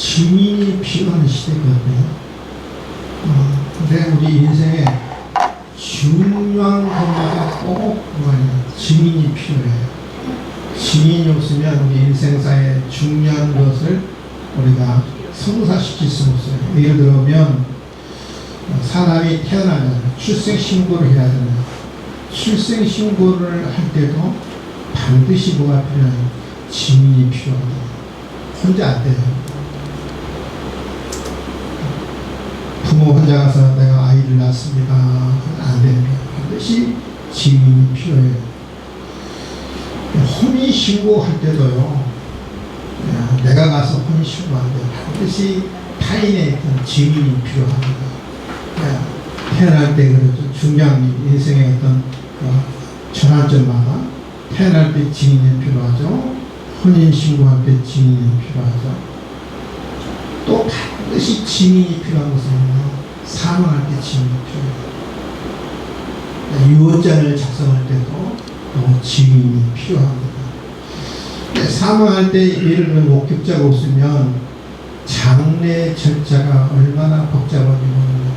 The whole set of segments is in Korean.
증인이 필요한 시대거든요. 근데 우리 인생에 중요한 것마다 꼭 증인이 필요해요. 증인이 없으면 우리 인생사에 중요한 것을 우리가 성사시킬 수 없어요. 예를 들면 사람이 태어나면 출생신고를 해야 되잖아요. 출생신고를 할 때도 반드시 뭐가 필요해요? 증인이 필요합니다. 혼자 안 돼요. 부모 혼자 가서 내가 아이를 낳았습니다. 안 됩니다. 반드시 증인이 필요해요. 혼인신고할 때도요, 내가 가서 혼인신고하는데 반드시 타인의 어떤 증인이 필요합니다. 태어날 때 그래도 중요한 인생의 어떤 전환점마다 태어날 때 증인이 필요하죠. 혼인신고할 때 증인이 필요하죠. 또 반드시 증인이 필요한 것은 사망할 때 증인이 필요해요. 유언장을 작성할 때도 또 증인이 필요합니다. 사망할 때 예를 들면 목격자가 없으면 장례 절차가 얼마나 복잡한지 모릅니다.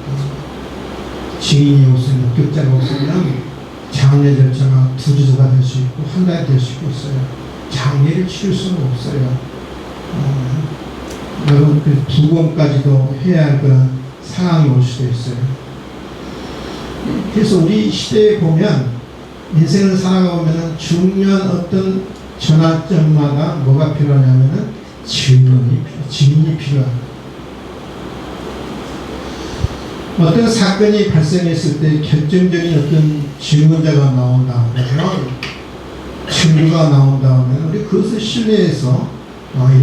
증인이 없으면, 목격자가 없으면 장례 절차가 2주가 될 수 있고 한 달이 될 수 있어요. 장례를 치를 수는 없어요. 여러분 그 부검까지도 해야 할 그런 상황이 올 수도 있어요. 그래서 우리 시대에 보면 인생을 살아가보면 중요한 어떤 전환점마다 뭐가 필요하냐면은 증인이 필요합니다. 어떤 사건이 발생했을 때 결정적인 어떤 증언자가 나온다 하면, 증거가 나온다 하면 우리 그것을 신뢰해서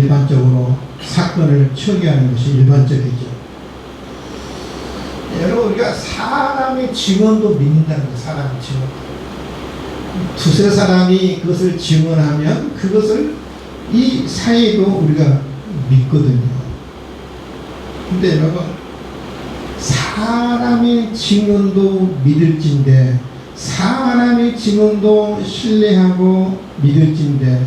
일반적으로 사건을 처리하는 것이 일반적이죠. 여러분, 우리가 사람의 증언도 믿는다는 거예요. 사람의 증언. 두세 사람이 그것을 증언하면 그것을 이 사회도 우리가 믿거든요. 근데 여러분, 사람의 증언도 믿을진데, 사람의 증언도 신뢰하고 믿을진데,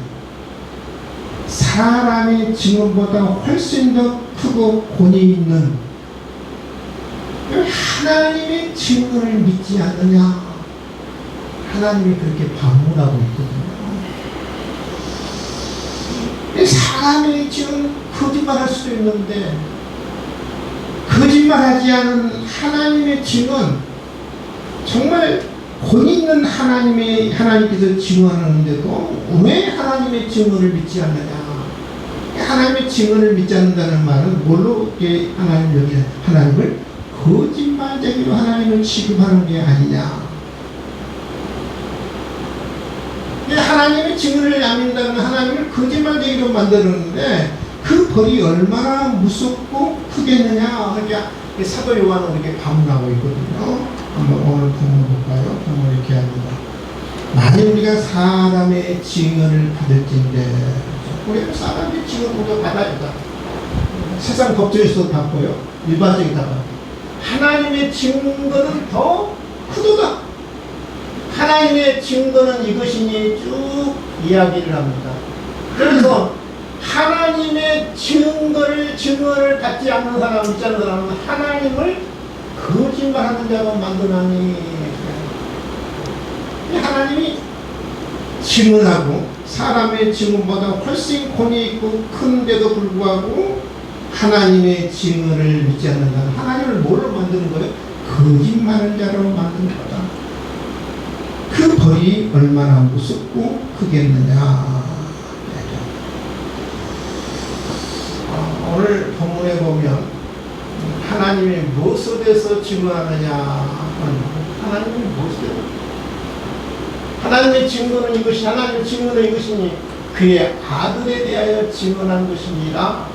사람의 증언보다 훨씬 더 크고 권위 있는 하나님의 증언을 믿지 않느냐. 하나님이 그렇게 반문하고 있거든요. 사람의 증언 거짓말할 수도 있는데, 거짓말하지 않은 하나님의 증언, 정말 권위 있는 하나님께서 증언하는데도 왜 하나님의 증언을 믿지 않느냐? 하나님의 증언을 믿지 않는다는 말은 뭘로 하나님을 거짓말쟁이로 하나님을 취급하는 게 아니냐? 하나님의 증언을 안 믿는다면 하나님을 거짓말쟁이로 만드는데 그 벌이 얼마나 무섭고 크겠느냐. 그러니까 사도 요한은 이렇게 반문하고 있거든요. 한번 오늘 본문 볼까요? 본문 이렇게 합니다. 만일 우리가 사람의 증언을 받을진데, 우리가 사람의 증언보다 받아야 다. 세상 법정에서도 받고요. 일반적인 다 받고. 하나님의 증거는 더 크도다. 하나님의 증거는 이것이니 쭉 이야기를 합니다. 그래서 하나님의 증언을 받지 않는 사람, 믿지 않는 사람은 하나님을 거짓말하는 자로 만드나니. 하나님이 증언하고 사람의 증언보다 훨씬 권위 있고 큰데도 불구하고 하나님의 증언을 믿지 않는 자는 하나님을 뭘로 만드는 거예요? 거짓말하는 자로 만드는 거다. 그 벌이 얼마나 무섭고 크겠느냐. 오늘 본문에 보면 하나님이 무엇에 대해서 증언하느냐. 하나님이 무엇에 대해서? 하나님의 증거는 이것이, 하나님의 증거는 이것이니 그의 아들에 대하여 증언한 것입니다.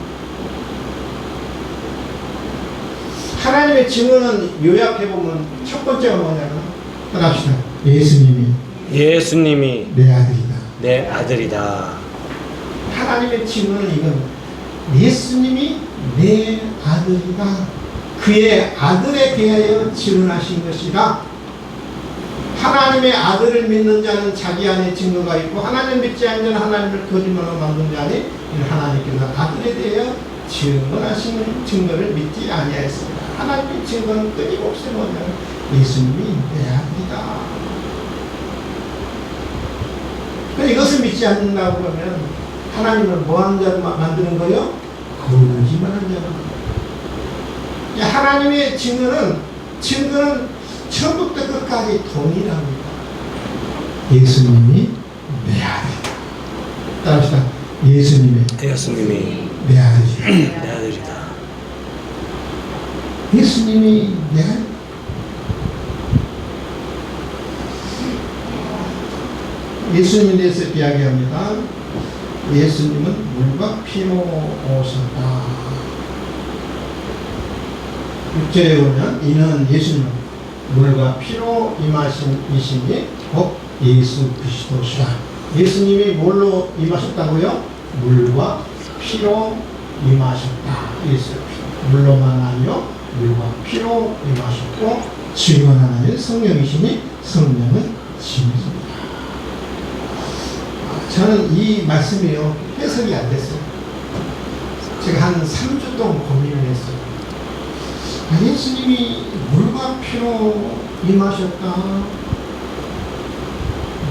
하나님의 증언은 요약해보면 첫 번째가 뭐냐면, 따라합시다. 예수님이 내 아들이다. 내 아들이다. 하나님의 증언은 이건 예수님이 내 아들이다. 그의 아들에 대하여 증언하신 것이다. 하나님의 아들을 믿는 자는 자기 안에 증거가 있고, 하나님 믿지 않는 자는 하나님을 거짓말로 만든 자니 하나님께서 아들에 대하여 증언하시는 증거를 믿지 아니하였습니다. 하나님의 증거는 끊임없이 뭐냐, 예수님이 내 아들이다. 이것을 믿지 않는다고 그러면 하나님은 뭐하는 자를 만드는 거예요? 거짓말하는 자를 만드는 거예요. 하나님의 증거는 처음부터 끝까지 동일합니다. 예수님이 내 아들이다. 따라합시다. 예수님이 내 아들이다. 내 아들이다. 예수님이 내 아들. 예수님에 대해서 이야기합니다. 예수님은 물과 피로 오셨다. 6절에 보면 이는 예수님은 물과 피로 임하신 이시니 곧 예수 그리스도시라. 예수님이 뭘로 임하셨다고요? 물과 피로 임하셨다. 예수 물로만 아니요 물과 피로 임하셨고 증언하는 성령이시니 성령은 진리입니다. 저는 이 말씀이요 해석이 안 됐어요. 제가 한 3주 동안 고민을 했어요. 예수님이 물과 피로 임하셨다.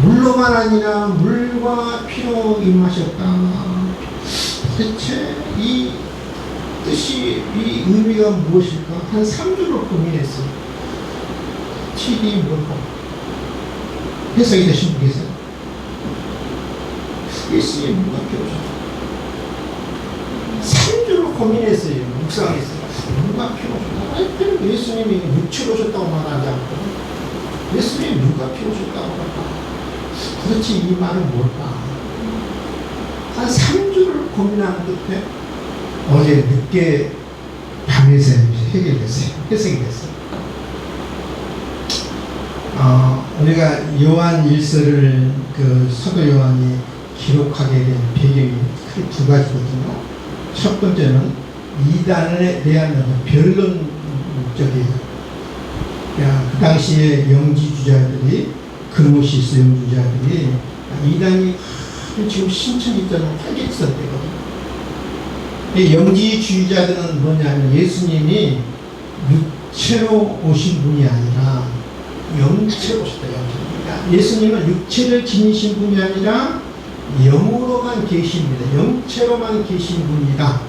물로만 아니라 물과 피로 임하셨다. 대체 이 뜻이, 이 의미가 무엇일까? 한 3주를 고민했어요. 칠이 뭘까? 해석이 되신 분 계세요? 예수님이 물과 피로 오셨다. 3주를 고민했어요. 묵상했어요. 물과 피로 오셨다. 예수님이 육체로 오셨다고 말하지 않고 예수님이 물과 피로 오셨다고 말한다. 도대체 이 말은 뭘까? 한 3주를 고민한 끝에 어제 늦게 밤에서 해결됐어요. 해석이 됐어요. 우리가 요한 일서를 사도 요한이 기록하게 된 배경이 크게 두 가지거든요. 첫 번째는 이단에 대한 변론 목적이에요. 그 당시에 영지주자들이 그노시스 영주자들이 이단이 지금 신천지처럼 활개치던 때거든요. 영지주의자들은 뭐냐면 예수님이 육체로 오신 분이 아니라 영체로 오셨다. 예수님은 육체를 지니신 분이 아니라 영으로만 계십니다. 영체로만 계신 분이다.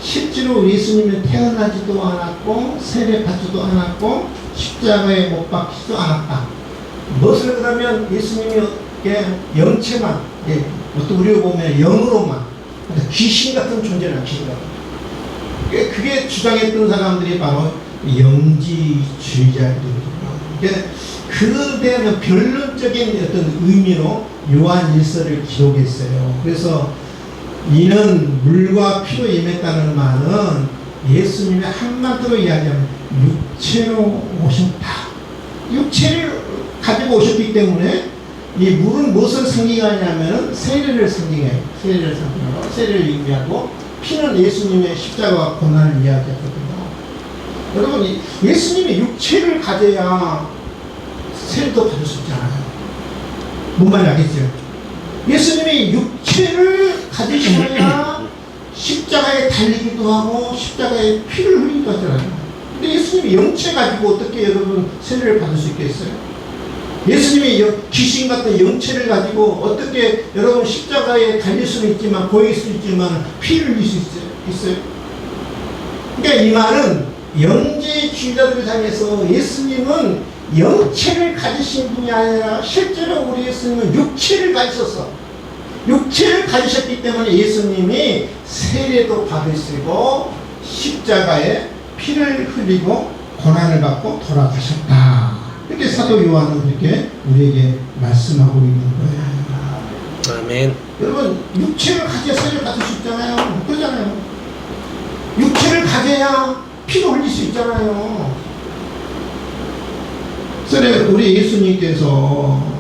실제로 예수님은 태어나지도 않았고 세례받지도 않았고 십자가에 못 박히지도 않았다. 무엇을 그러면 예수님이 영체만, 어떤 우리가 보면 영으로만, 귀신 같은 존재는 귀신 같은. 그게 주장했던 사람들이 바로 영지주의자들이거든요. 그에 대한 변론적인 어떤 의미로 요한 일서를 기록했어요. 그래서 이는 물과 피로 임했다는 말은 예수님이 한마디로 이야기하면 육체로 오셨다. 육체를 가지고 오셨기 때문에 이 물은 무엇을 상징하냐면 세례를 상징해요. 세례를 의미하고 피는 예수님의 십자가와 고난을 이야기하거든요. 여러분, 예수님이 육체를 가져야 세례도 받을 수 있잖아요. 뭔 말인지 알겠죠? 예수님이 육체를 가지셔야 십자가에 달리기도 하고 십자가에 피를 흘리기도 하잖아요. 근데 예수님이 영체 가지고 어떻게 여러분 세례를 받을 수 있겠어요? 예수님이 귀신 같은 영체를 가지고 어떻게 여러분 십자가에 달릴 수는 있지만 보일 수 있지만 피를 흘릴 수 있어요? 그러니까 이 말은 영지주의자들을 향해서 예수님은 영체를 가지신 분이 아니라 실제로 우리 예수님은 육체를 가지셨어. 육체를 가지셨기 때문에 예수님이 세례도 받으시고 십자가에 피를 흘리고 고난을 받고 돌아가셨다. 이렇게 사도 요한은 이렇게 우리에게 말씀하고 있는 거예요. 아멘. 여러분, 육체를 가져야 세례를 받을 수 있잖아요. 그러잖아요. 육체를 가져야 피도 흘릴 수 있잖아요. 우리 예수님께서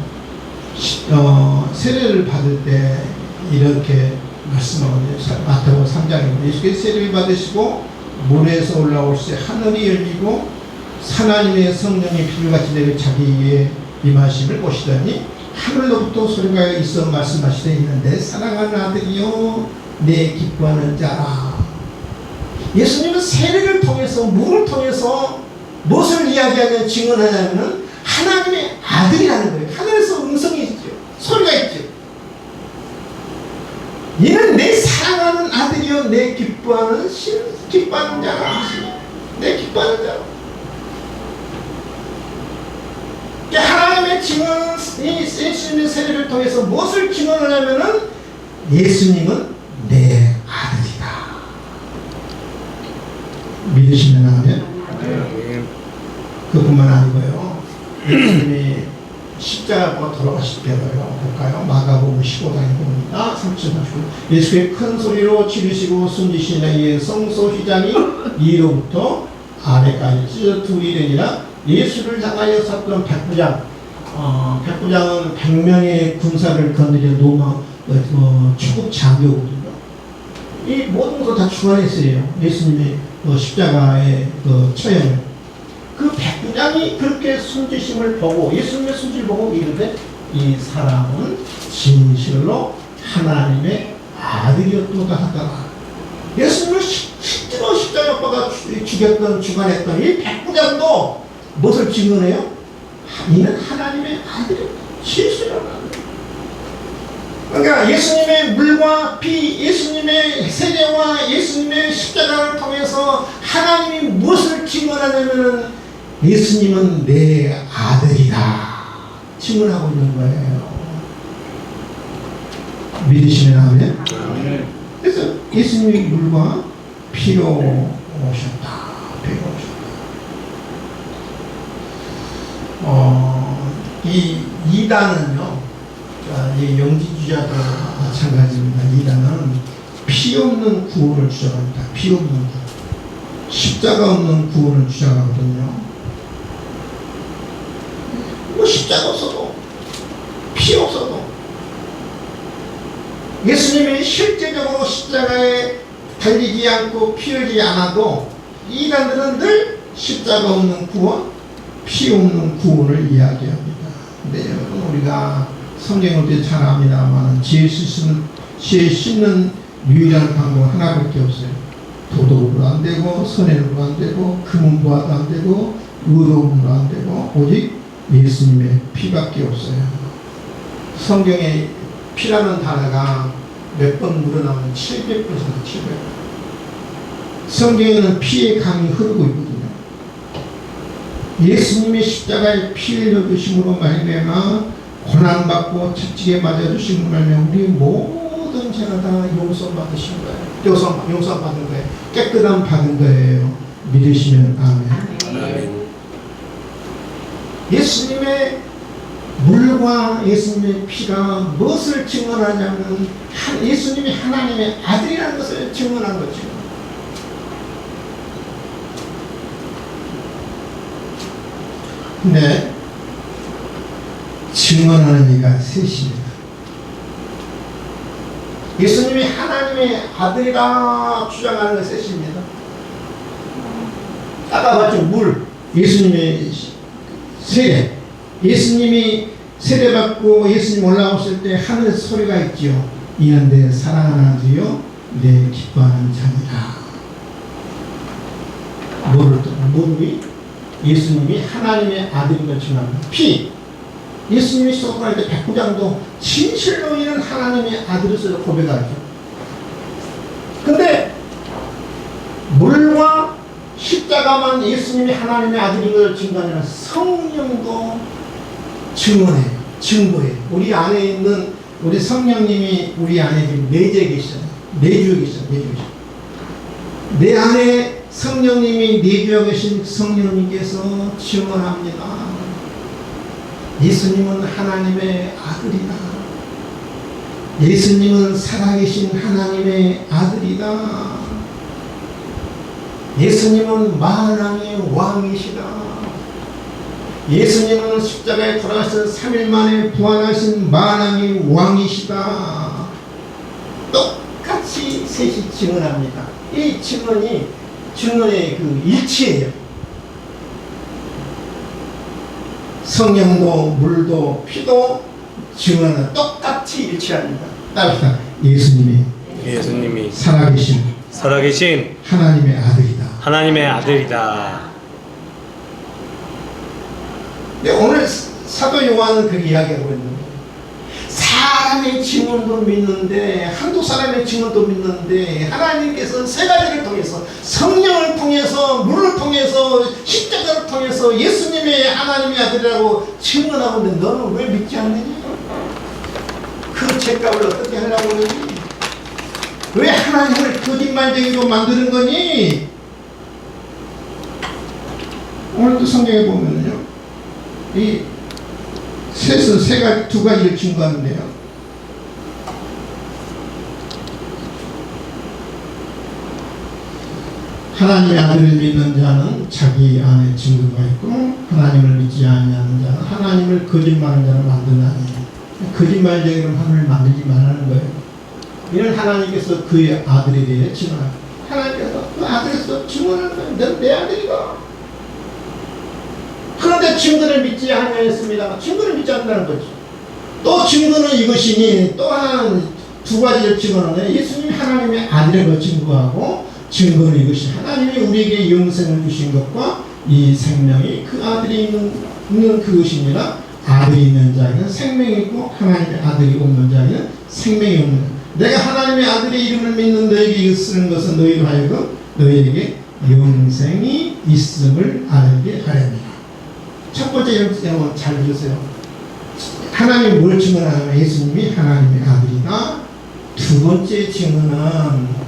세례를 받을 때 이렇게 말씀하거든요. 마태복음 3장입니다. 예수께서 세례를 받으시고 물에서 올라올 때 하늘이 열리고 하나님의 성령이 비둘기같이 내려 자기 위에 임하심을 보시더니 하늘로부터 소리가 있어 말씀하시되 있는데 사랑하는 아들이요 내 기뻐하는 자라. 예수님은 세례를 통해서, 물을 통해서 무엇을 이야기하냐, 증언하냐면 하나님의 아들이라는 거예요. 하늘에서 음성이 있죠. 소리가 있죠. 이는 내 사랑하는 아들이요 내 기뻐하는 기뻐하는 자라. 내 기뻐하는 자라. 하나님의 증언이 예수님의 세례를 통해서 무엇을 증언하냐면은 예수님은 내 아들이다. 믿으시면 하면 그뿐만 아니고요. 예수님이 십자가로 돌아가실 때도요. 볼까요? 마가복음 15장에 봅니다. 30-39. 예수의 큰 소리로 지르시고 숨지시는 이에 성소 휘장이 위로부터 아래까지 찢어 둘이 되니라. 예수를 향하여 섰던 백부장, 백부장은 100명의 군사를 거느려 로마 초국 장교거든요. 이 모든 것을 다 주관했어요. 예수님의 십자가의 처형을. 그 백부장이 그렇게 숨지심을 보고, 예수님의 숨지를 보고 이르되 이 사람은 진실로 하나님의 아들이었도다 하더라. 예수님을 실제로 십자가 오빠가 죽였던, 주관했던 이 백부장도 무엇을 증언해요? 이는 하나님의 아들이었다. 실수라는 아들. 그러니까 예수님의 물과 피, 예수님의 세례와 예수님의 십자가를 통해서 하나님이 무엇을 증언하냐면 예수님은 내 아들이다 증언하고 있는 거예요. 믿으시면 아멘. 그래서 예수님이 물과 피로 오셨다. 피로 오셨다. 이 이단은요, 이 영지주의자도 마찬가지입니다. 이단은 피 없는 구원을 주장합니다. 피 없는 구원. 십자가 없는 구원을 주장하거든요. 뭐 십자가 없어도, 피 없어도, 예수님이 실제적으로 십자가에 달리지 않고 피 흘리지 않아도 이단들은 늘 십자가 없는 구원, 피 없는 구원을 이야기합니다. 근데 여러분, 우리가 성경을 잘 압니다만 죄 씻는 유일한 방법은 하나밖에 없어요. 도덕으로 안 되고, 선행으로 안 되고, 금은 부화도 안 되고, 의로움으로 안 되고, 오직 예수님의 피밖에 없어요. 성경에 피라는 단어가 몇 번 물어나오면 700번. 성경에는 피의 강이 흐르고 있거든요. 예수님의 십자가에 피 흘려주심으로 말미암아 고난받고 채찍에 맞아주심으로 말미암아 우리 모든 죄가 다 용서받으신 거예요. 용서받은 거예요. 깨끗함 받은 거예요. 믿으시면 아멘. 예수님의 물과 예수님의 피가 무엇을 증언하냐면 예수님이 하나님의 아들이라는 것을 증언한 거죠. 근데 증언하는 이가 셋입니다. 예수님이 하나님의 아들이라 주장하는 것 셋입니다. 아까 봤죠? 물, 예수님의 세례, 예수님이 세례받고 예수님 올라오실 때 하늘에서 소리가 있죠. 이는 내 사랑하는 아들이요 내 기뻐하는 자니라. 물이 예수님이 하나님의 아들임을 증언합니다. 피, 예수님이 수고할 때 백부장도 진실로 이는 하나님의 아들로서 고백하죠. 근데 물과 십자가만 예수님이 하나님의 아들인 걸 증거하는 성령도 증언해요. 증거해요. 우리 안에 있는 우리 성령님이 우리 안에 지금 내주에 계시잖아요. 내주에 계시잖아요. 내 안에 성령님이 내주에 계신 성령님께서 증언합니다. 예수님은 하나님의 아들이다. 예수님은 살아계신 하나님의 아들이다. 예수님은 만왕의 왕이시다. 예수님은 십자가에 돌아가신 3일 만에 부활하신 만왕의 왕이시다. 똑같이 셋이 증언합니다. 이 증언의 그 일치예요. 성령도 물도 피도 증언은 똑같이 일치합니다. 따라합시다. 예수님이 예수님이 살아계신 살아계신 하나님의 아들이다. 하나님의 아들이다. 네, 오늘 사도 요한은 그렇게 이야기하고 있는 거예요. 사람의 증언도 믿는데, 한두 사람의 증언도 믿는데, 하나님께서 세 가지를 통해서, 성령을 통해서, 물을 통해서, 십자가를 통해서 예수님의 하나님의 아들이라고 증언하고 있는데 너는 왜 믿지 않느냐? 그 죄값을 어떻게 하려고 그러니? 왜 하나님을 거짓말쟁이로 만드는 거니? 오늘도 성경에 보면요, 이 셋은 두 가지를 증거하는데요. 하나님의 아들을 믿는 자는 자기 안에 증거가 있고, 하나님을 믿지 아니하는 자는 하나님을 거짓말하는 자를 만드나니. 거짓말쟁이로 하나님을 만들지 말라는 거예요. 이는 하나님께서 그의 아들에 대해 증언하고, 하나님께서 그 아들에서 증언하는 거예요. 넌 내 아들이다. 그런데 증거를 믿지 아니하였습니다. 증거를 믿지 않는다는 거죠. 또 증거는 이것이니, 또 하나는 두 가지를 증거하는데, 예수님이 하나님의 아들이라고 증거하고, 증거는 이것이 하나님이 우리에게 영생을 주신 것과 이 생명이 그 아들이 있는 그것입니다. 아들이 있는 자에게는 생명이 있고, 하나님의 아들이 없는 자에게는 생명이 없는 자. 내가 하나님의 아들의 이름을 믿는 너에게 이거 쓰는 것은 너희로 하여금 너희에게 영생이 있음을 알게 하렵니다. 첫 번째 영생 잘 들으세요. 하나님이 뭘 증언하냐면 예수님이 하나님의 아들이다. 두 번째 증언은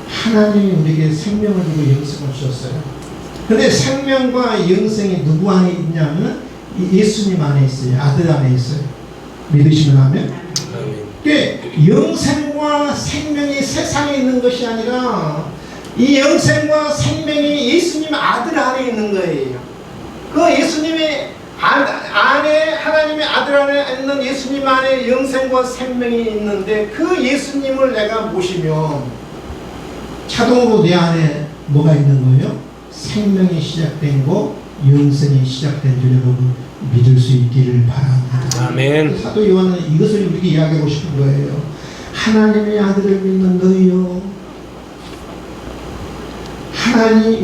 하나님이 우리에게 생명을 주고 영생을 주셨어요. 그런데 생명과 영생이 누구 안에 있냐면 예수님 안에 있어요. 아들 안에 있어요. 믿으시면 하면. 영생과 생명이 세상에 있는 것이 아니라 이 영생과 생명이 예수님 아들 안에 있는 거예요. 그 예수님의 안에, 하나님의 아들 안에 있는 예수님 안에 영생과 생명이 있는데, 그 예수님을 내가 모시면 자동으로 내 안에 뭐가 있는 거예요? 생명이 시작된 거, 영생이 시작된 줄 여러분 믿을 수 있기를 바랍니다. 아멘. 사도 요한은 이것을 우리에게 이야기하고 싶은 거예요. 하나님의 아들을 믿는 너희요,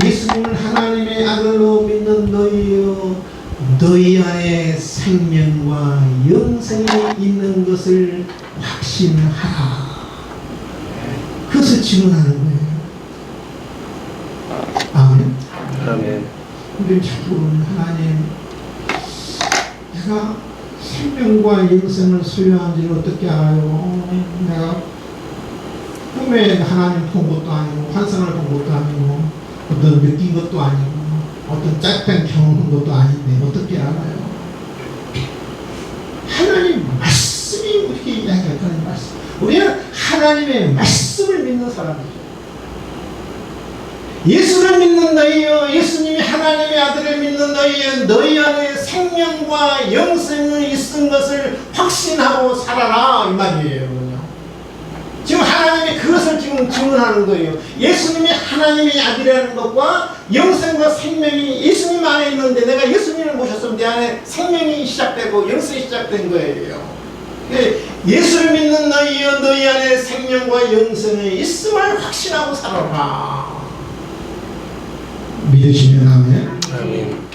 예수님을 하나님의 아들로 믿는 너희요, 너희 안에 생명과 영생이 있는 것을 확신하라. 그것을 증언하는 거예요. 아멘. 아멘. 우리 자꾸 하나님, 내가 생명과 영생을 소유한지를 어떻게 알아요? 내가 꿈에 하나님 본 것도 아니고, 환상을 본 것도 아니고, 어떤 느낀 것도 아니고, 어떤 짧은 경험한 것도 아닌데 어떻게 알아요? 하나님 말씀이 우리에게 이야기할 하나님 말씀. 우리는 하나님의 말씀을 믿는 사람이죠. 예수를 믿는 너희여, 예수님이 하나님의 아들을 믿는 너희여, 너희 안에 생명과 영생이 있은 것을 확신하고 살아라, 이 말이에요. 지금 하나님이 그것을 지금 증언하는 거예요. 예수님이 하나님의 아들이라는 것과 영생과 생명이 예수님 안에 있는데, 내가 예수님을 모셨으면 내 안에 생명이 시작되고 영생이 시작된 거예요. 예수를 믿는 너희여, 너희 안에 생명과 영생이 있음을 확신하고 살아라. 믿으시면 아멘. 아멘.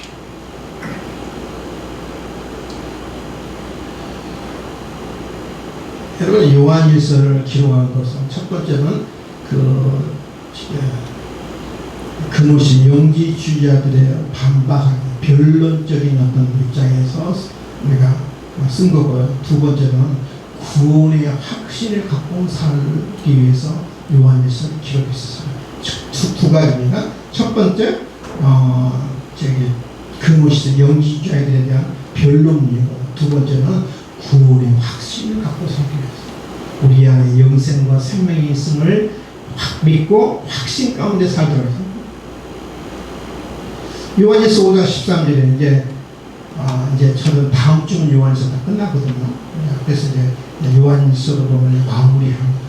여러분, 요한일서를 기록한 것은 첫 번째는 그것이 영지주의자들의 반박하는 변론적인 어떤 입장에서 우리가 쓴 거고요. 두 번째는 구원의 확신을 갖고 살기 위해서 요한일서를 기록했어요. 두 가지입니다. 첫 번째, 그것이 영지주의자들에 대한 변론이고, 두 번째는 구원의 확신을 갖고 살기 위해서 우리 안에 영생과 생명이 있음을 믿고 확신 가운데 살도록 합니다. 요한일서 5장 13절에 이제 저는 다음 주는 요한일서 다 끝나거든요. 그래서 이제 요한일서로 보면 마무리합니다.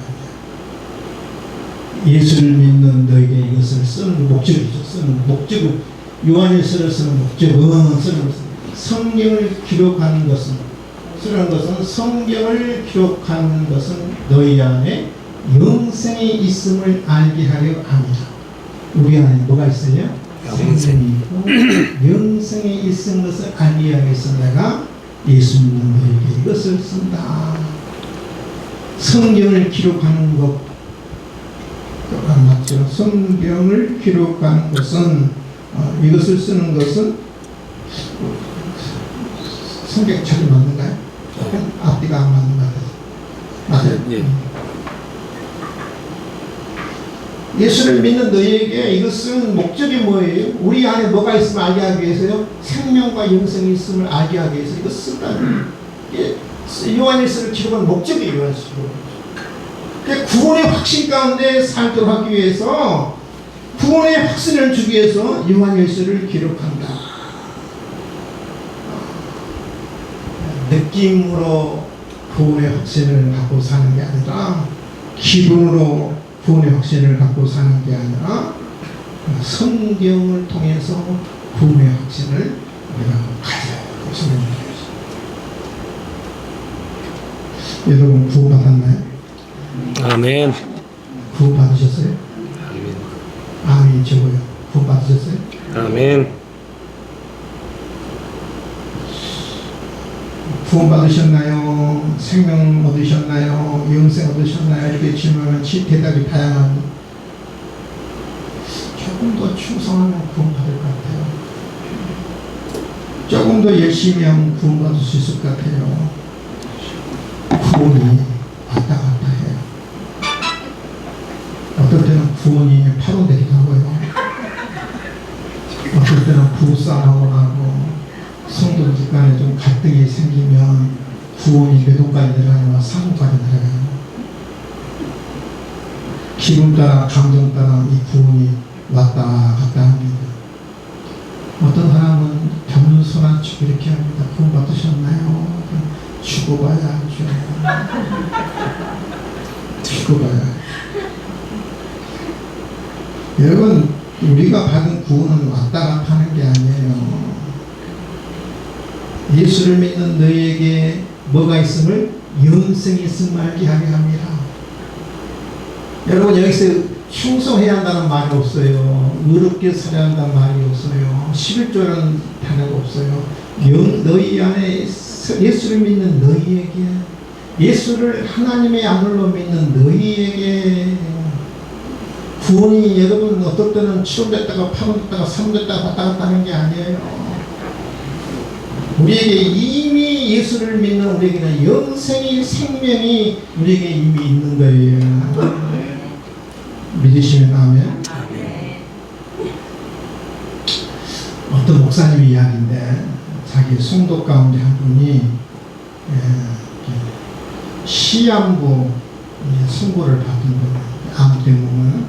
예수를 믿는 너에게 이것을 쓰는 목적이죠. 쓰는 목적은, 요한일서를 쓰는 목적은, 성경을 기록하는 것은, 성경을 기록하는 것은 너희 안에 영생이 있음을 알게 하려 합니다. 우리 안에 뭐가 있어요? 영생. 생명이 있고 영생이 있은 것을 알게 하기 위해서 내가 예수 믿는 너에게 이것을 쓴다. 성경을 기록하는 것 안 맞죠? 성경을 기록하는 것은 이것을 쓰는 것은 성경책이 맞는가요? 앞뒤가 안 맞는 것 같아요. 맞아요? 예. 예수를 믿는 너희에게 이것은 목적이 뭐예요? 우리 안에 뭐가 있음을 알게 하기 위해서요? 생명과 영생이 있음을 알게 하기 위해서 이거 쓴다는 요한일서를 기록한 목적이 요한일서로. 구원의 확신 가운데 살도록 하기 위해서 구원의 확신을 주기 위해서 요한일서를 기록한다. 느낌으로 구원의 확신을 갖고 사는 게 아니라 기분으로 구원의 확신을 갖고 사는 게 아니라 성경을 통해서 구원의 확신을 우리가 가져야 됩니다. 여러분 구원받았나요? 아멘. 구원받으셨어요? 아멘. 아멘 저거요. 구원받으셨어요? 아멘. 구원받으셨나요? 생명 얻으셨나요? 영생 얻으셨나요? 이렇게 질문하면 대답이 다양합니다. 조금 더 충성하면 구원받을 것 같아요. 조금 더 열심히 하면 구원받을 수 있을 것 같아요. 구원이 왔다 갔다 해요. 어떨 때는 구원이 파로 되기도 하고요. 어떨 때는 부부싸움하고 나고 성도들 간에 좀 갈등이 생기면 구원이 몇 호까지 내려가냐면 3호까지 내려가요. 기분 따라 감정 따라 이 구원이 왔다 갔다 합니다. 어떤 사람은 겸손한 척 이렇게 합니다. 구원 받으셨나요? 죽어봐야 알죠. 죽어봐야. 여러분 우리가 받은 구원은 왔다 갔다 하는 게 아니에요. 예수를 믿는 너희에게 뭐가 있음을 영생이 있음을 알게 하게 합니다. 여러분 여기서 충성해야 한다는 말이 없어요. 의롭게 살아야 한다는 말이 없어요. 11조라는 단어가 없어요. 너희 안에 예수를 믿는 너희에게 예수를 하나님의 아들로 믿는 너희에게 구원이 여러분 어떨 때는 7원 됐다가 8원 됐다가 3원 됐다가 왔다 갔다 하는 게 아니에요. 우리에게 이미 예수를 믿는 우리에게는 영생의 생명이 우리에게 이미 있는 거예요. 믿으시면 아멘. 어떤 목사님 이야기인데 자기 성도 가운데 한 분이 시한부 선고를 받은 분 아무 때문에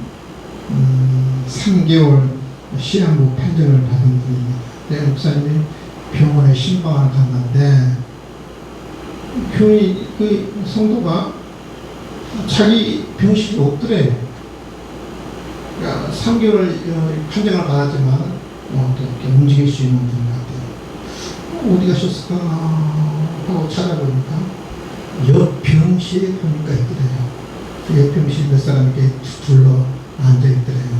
3개월 시한부 판정을 받은 분입니다. 내 목사님이 병원에 신방을 갔는데 그 성도가 자기 병실이 없더래요. 그러니까 3개월 판정을 받았지만 이렇게 움직일 수 있는 분 같아요. 어디 가셨을까 하고 찾아보니까 옆 병실에 보니까 있더래요. 그 옆 병실 몇 사람 이렇게 둘러 앉아 있더래요.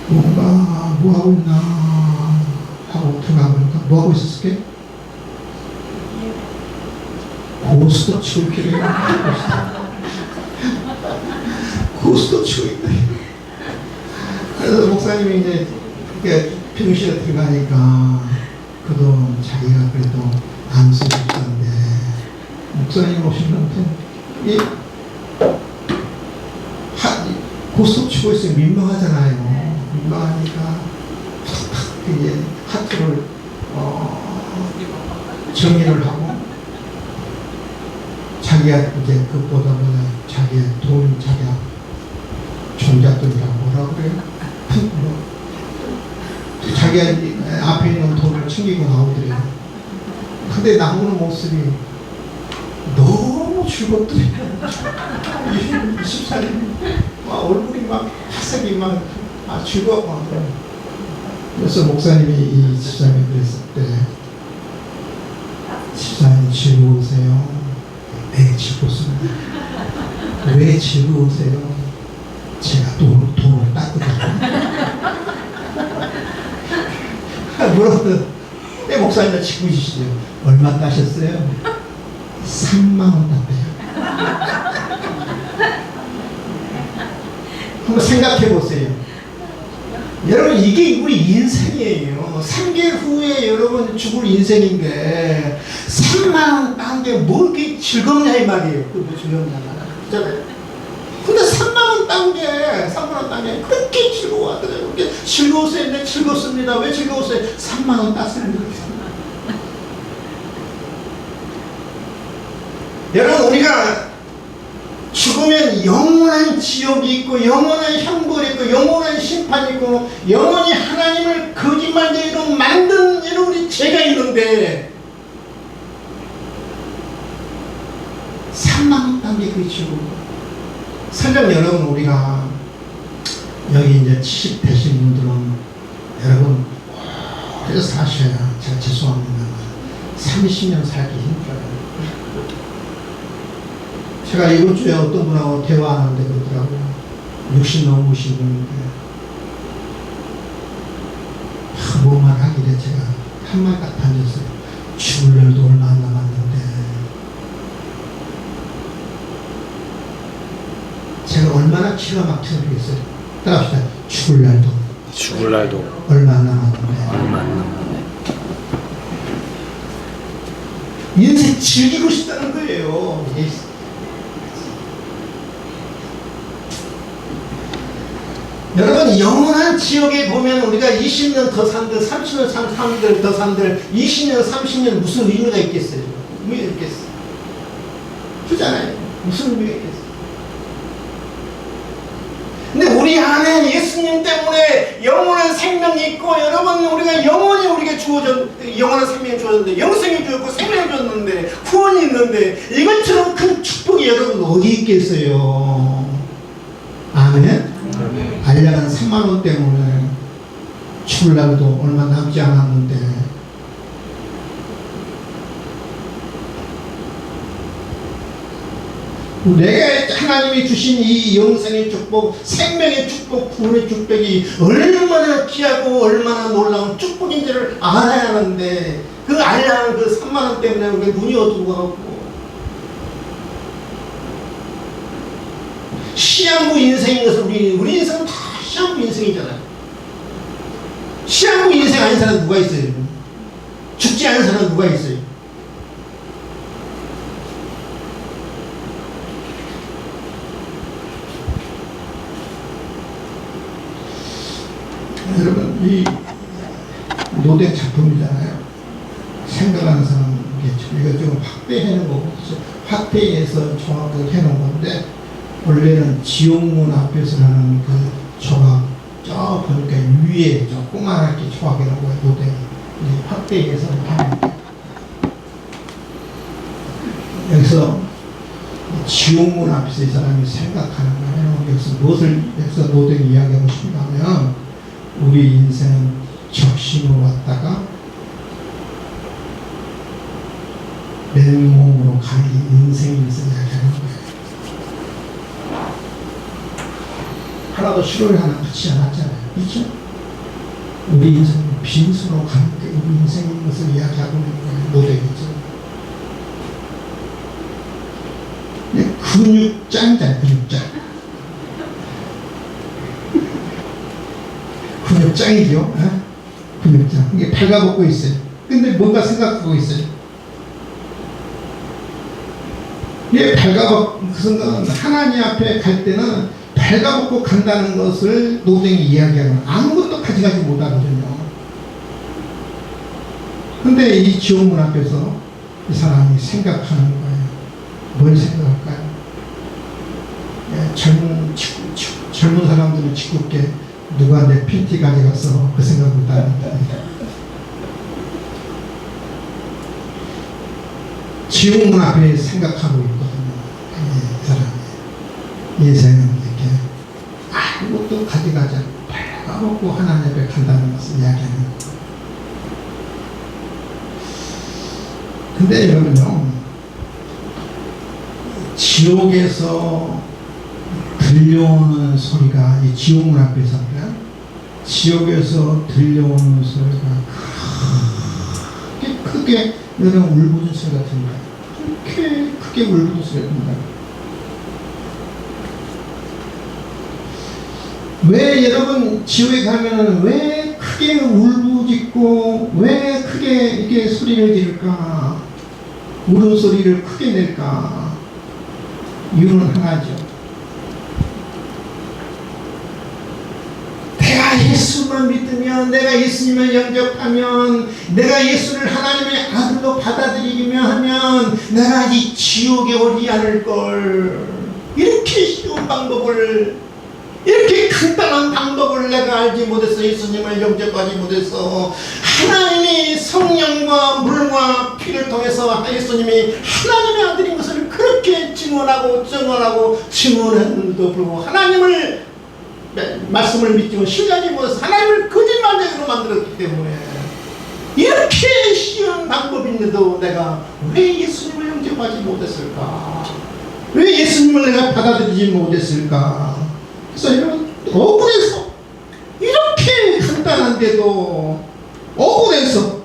뭔가 뭐 하고 있나 하고 들어가 보니까 뭐 하고 있었을게? 고스톱 치고 있길래 고스톱 치고 있다. 그래서 목사님이 이제 병실에 들어가니까 그동안 자기가 그래도 안 쓰셨던데 목사님 오시는데 고스톱 치고 있으면 민망하잖아요. 민망하니까 이제 하트를 정리를 하고 자기가 이제 그보다 자기의 돈, 자기가 종잣돈이라고 뭐라 그래요? 자기가 앞에 있는 돈을 챙기고 나오더래요. 근데 나오는 모습이 너무 즐겁더래요. 20살이 얼굴이 막 화색이 막 즐거워. 그래서 목사님이 이 집사람이 그랬을 때 집사님 즐거우세요? 네, 즐겁습니다. 왜 왜 즐거우세요? 제가 돈을 땄거든요. 물어보면 내 목사님이 지구시죠. 얼마 따셨어요? 3만 원 땄대요. 한번 생각해 보세요. 여러분 이게 우리 인생이에요. 3개월 후에 여러분 죽을 인생인데 3만 원 딴 게 뭐 이렇게 즐겁냐 이 말이에요. 그뭐 즐겁냐 그잖아요. 근데 3만 원 딴 게 3만 원 딴 게 그렇게 즐거워하더라고요. 그렇게 즐거웠어요. 네, 즐겁습니다. 왜 즐거웠어요? 3만 원 땄습니다. 여러분 우리가 죽으면 영원한 지옥이 있고 영원한 형벌이 있고 영원한 심판이 있고 영원히 하나님을 거짓말쟁이로 만든 이런 우리 죄가 있는데 3만 원 딴 게 그렇죠. 설령 여러분 우리가 여기 이제 70 되신 분들은 여러분 오래 사셔야 제가 죄송합니다만 30년 살기 힘들어요. 제가 이번 주에 어떤 분하고 대화하는데 그러더라고요. 60 넘으신 분인데 뭐만 하길래 제가 한 말 딱 던졌어요. 죽을 날도 얼마 안 남았는데 제가 얼마나 기가 막히겠어요. 따라합시다. 죽을 날도 얼마 안 남았는데 인생 즐기고 싶다는 거예요. 여러분 영원한 지옥에 보면 우리가 20년 더 산들 30년 산들 더 산들 20년 30년 무슨 의미가 있겠어요? 의미가 있겠어요? 그잖아요. 무슨 의미가 있겠어요? 근데 우리 안에 예수님 때문에 영원한 생명이 있고 여러분 우리가 영원히 우리가 영원한 생명이 주어졌는데 영생이 주었고 생명이 주었는데 구원이 있는데 이것처럼 큰 축복이 여러분 어디 있겠어요? 아멘? 알량한 3만 원 때문에 죽을 날도 얼마 남지 않았는데 내가 하나님이 주신 이 영생의 축복, 생명의 축복, 구원의 축복이 얼마나 귀하고 얼마나 놀라운 축복인지를 알아야 하는데 그 알량한 그 3만 원 때문에 우리 눈이 어두워 갖고 시한부 인생인 것은 우리 인생은 다 시한부 인생이잖아요. 시한부 인생 아닌 사람 누가 있어요? 죽지 않은 사람 누가 있어요? 여러분 이 노동 작품이잖아요. 생각하는 사람이겠죠. 이거 좀 확대해놓은 거고 확대해서 종합을 해놓은 건데 원래는 지옥문 앞에서라는 그 조각 저 보니까 위에 저 꼬마하게 조각해놓은 거예요. 노동이 확대해서 하는 거예요. 여기서 지옥문 앞에서 이 사람이 생각하는 거예요. 여기서 노동이 이야기하고 싶냐면 우리 인생은 적심으로 왔다가 맹목으로 가는 인생에서 이야기하는 거예요. 하나도 실로에 하나 붙지 않았잖아요. 그렇죠? 우리 인생은 빈수로 가는 게 우리 인생인 것을 이야기하고 있는 거예요. 모델이죠. 근육장이잖아요. 근육장이죠. 근육장. 이게 발가벗고 있어요. 근데 뭔가 생각하고 있어요. 이게 발가벗고 그 순간 하나님 앞에 갈 때는 발가벗고 간다는 것을 노동이 이야기하는 아무것도 가져가지 못하거든요. 근데 이 지옥문 앞에서 이 사람이 생각하는 거예요. 뭘 생각할까요? 젊은 사람들은 짓궂게 누가 내 팬티 가져가서 그 생각을 못합니다. 지옥문 앞에 생각하고 있거든요. 이 사람이. 인생은 이렇게 아무것도 가져가지 않고 발가벗고 하나님 앞에 간다는 것을 이야기하는 거예요. 근데 여러분요, 지옥에서 들려오는 소리가 이 지옥문 앞에서 지옥에서 들려오는 소리가 그렇게 크게 여러분 울부짖는 소리가 듭니다. 그렇게 크게 울부짖는 소리가 듭니다. 왜 여러분 지옥에 가면은 왜 크게 울부짖고 왜 크게 이렇게 소리를 지를까? 울음소리를 크게 낼까? 이유는 하나죠. 내가 예수만 믿으면, 내가 예수님을 영접하면, 내가 예수를 하나님의 아들로 받아들이기만 하면 내가 이 지옥에 오지 않을 걸. 이렇게 쉬운 방법을, 이렇게 간단한 방법을 내가 알지 못해서 예수님을 영접하지 못해서 하나님이 성령과 물과 피를 통해서 예수님이 하나님의 아들인 것을 그렇게 증언하고 증언했는데도 불구하고 하나님을 말씀을 믿지 신뢰하지 못해서 하나님을 거짓말쟁이로 만들었기 때문에 이렇게 쉬운 방법인데도 내가 왜 예수님을 영접하지 못했을까? 왜 예수님을 내가 받아들이지 못했을까? 그래서 여러분 억울해서 이렇게 간단한데도 억울해서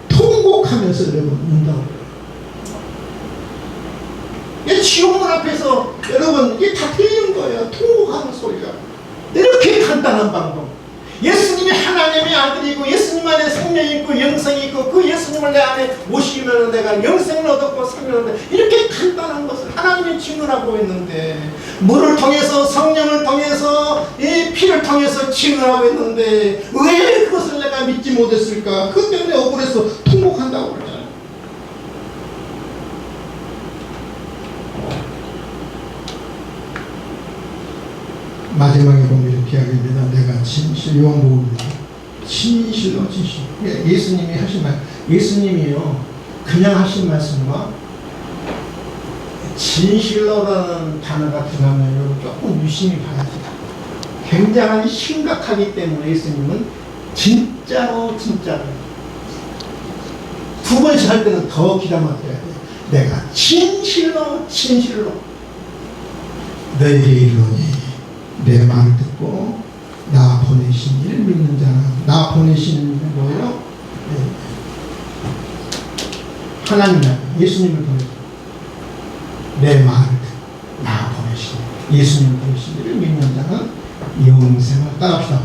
통곡하면서 여러분 운다고 해요. 지옥문 앞에서 여러분 이게 다 들리는 거예요. 통곡하는 소리가. 이렇게 간단한 방법. 예수님이 하나님의 아들이고 예수님 안에 생명이 있고 영생이 있고 그 예수님을 내 안에 모시면 내가 영생을 얻었고 생명을 얻었고 이렇게 간단한 것을 하나님이 증언하고 있는데 물을 통해서 성령을 통해서 이 피를 통해서 증언하고 있는데 왜 그것을 내가 믿지 못했을까? 그 때문에 억울해서 통곡한다고 그러잖아요. 마지막에 보면 이렇게 하게 됩니다. 내가 진실, 요한복음입니다. 진실로 진실. 예수님이 하신 말, 예수님이요 그냥 하신 말씀과 진실로라는 단어가 들어가면 조금 유심히 봐야 됩니다. 굉장히 심각하기 때문에 예수님은 진짜로 두 번씩 할 때는 더 기가 막혀야 돼요. 내가 진실로 너희에게 이르노니 내 말을 듣고 나 보내신 이를 믿는 자는, 나 보내시는 게 뭐예요? 하나님이야. 예수님을 보내서 내 말을 듣고 나 보내신 예수님을 보내신 이를 믿는 자는 영생을 따라합시다.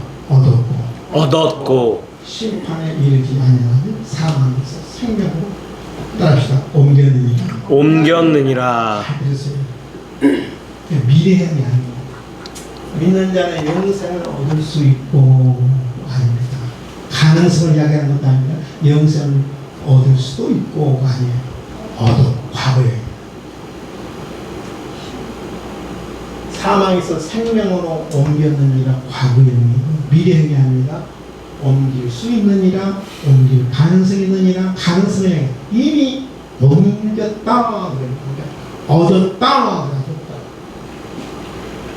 얻었고 심판에 이르지 아니하는 사망에서 생명으로 따라합시다. 옮겼느니라. 그래서 미래형이 아니고 믿는 자는 영생을 얻을 수 있고 아닙니다. 가능성을 이야기하는 것도 아닙니다. 영생을 얻을 수도 있고 아니에요. 과거에 사망에서 생명으로 옮겼느니라. 과거형이고 미래형이 아닙니다. 옮길 수 있느니라. 옮길 가능성이 있느니라. 가능성이 이미 옮겼다. 얻었다.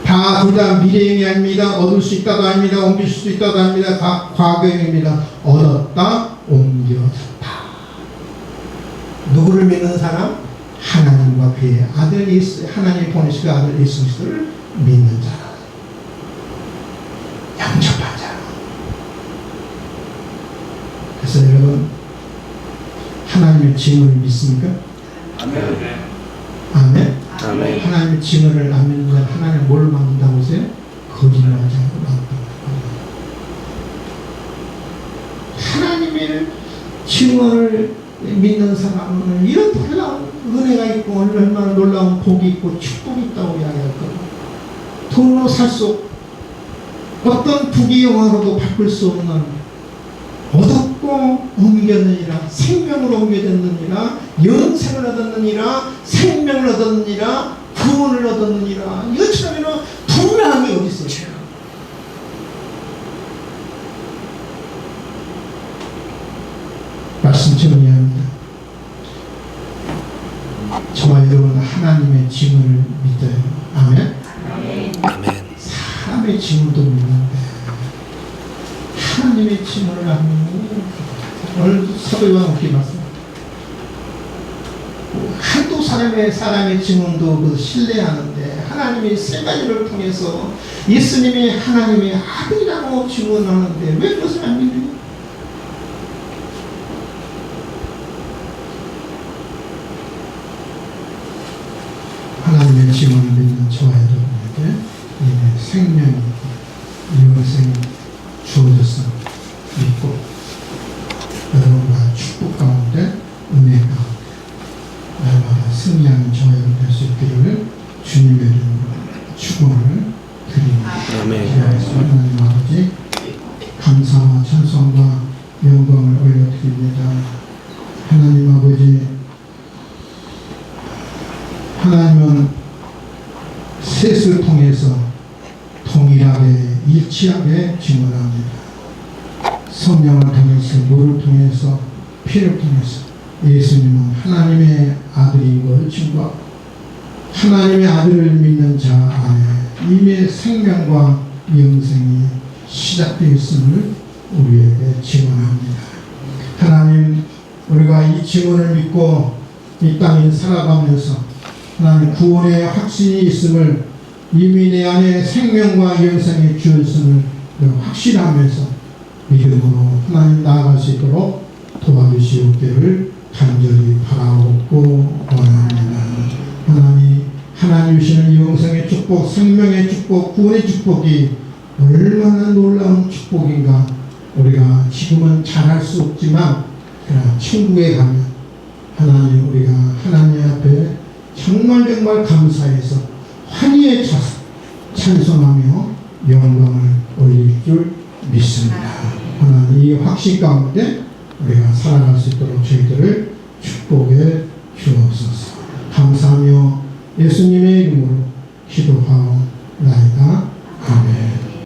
다 둘 다 미래형이 아닙니다. 얻을 수 있다도 아닙니다. 옮길 수도 있다도 아닙니다. 과거형입니다. 얻었다, 옮겨졌다. 누구를 믿는 사람? 하나님과 그의 아들 예수, 하나님이 보내신 아들 예수 그리스도를 믿는 자라. 영접한 자라. 그래서 여러분 하나님의 증언을 믿습니까? 아멘. 아멘. 아멘. 하나님의 증언을 안 믿는 자는 하나님 뭘 만든다고 하세요? 거짓말하지 않고 만든다고. 하나님의 증언을 믿는 사람은 이런 놀라운 은혜가 있고 얼마나 놀라운 복이 있고 축복이 있다고 이야기할 거예요. 돈으로 살 수 어떤 부귀영화로도 바꿀 수 없는 얻었고 옮겼느니라. 생명으로 옮겨졌느니라. 영생을 얻었느니라. 생명을 얻었느니라. 구원을 얻었느니라. 이것처럼 분명한 게 어디 있어요? 말씀 정리합니다. 저와 여러분 하나님의 증언을 믿어요. 아멘. 아멘. 사람의 증언도 믿는데 하나님의 증언을 안 믿는 오늘 사도 요한 그렇게 말씀합니다. 한두 사람의 증언도 그 신뢰하는데 하나님이 세 가지를 통해서 예수님이 하나님의 아들이라고 증언하는데 왜 그것을 안 믿느냐? 하나님의 증언을 믿는 저와 여러분에게 이미 생명이 영생이 주어져서 믿고 여러분과 축복 가운데 은혜 가운데 날마다 승리하는 저와 여러분 될 수 있기를 주님의 이름으로 축원을 드립니다. 아멘. 기도하겠습니다. 하나님 아버지 감사와 찬송과 영광을 올려드립니다. 하나님 아버지 하나님은 셋을 통해서 동일하게 일치하게 증언합니다. 성령을 통해서 물을 통해서 피를 통해서 예수님은 하나님의 아들인 것을 증거하고 하나님의 아들을 믿는 자 안에 이미 생명과 영생이 시작되었음을 우리에게 증언합니다. 하나님 우리가 이 증언을 믿고 이 땅에 살아가면서 하나님 구원의 확신이 있음을 이미 내 안에 생명과 영생이 주었음을 확신하면서 믿음으로 하나님 나아갈 수 있도록 도와주시옵기를 간절히 바라옵고 원합니다. 하나님 주시는 영생의 축복, 생명의 축복, 구원의 축복이 얼마나 놀라운 축복인가. 우리가 지금은 잘할 수 없지만 그러나 천국에 가면 하나님 우리가 하나님 앞에 정말 감사해서 환희에 차서 찬송하며 영광을 올릴 줄 믿습니다. 하나님 이 확신 가운데 우리가 살아갈 수 있도록 저희들을 축복해 주옵소서. 감사하며 예수님의 이름으로 기도하옵나이다.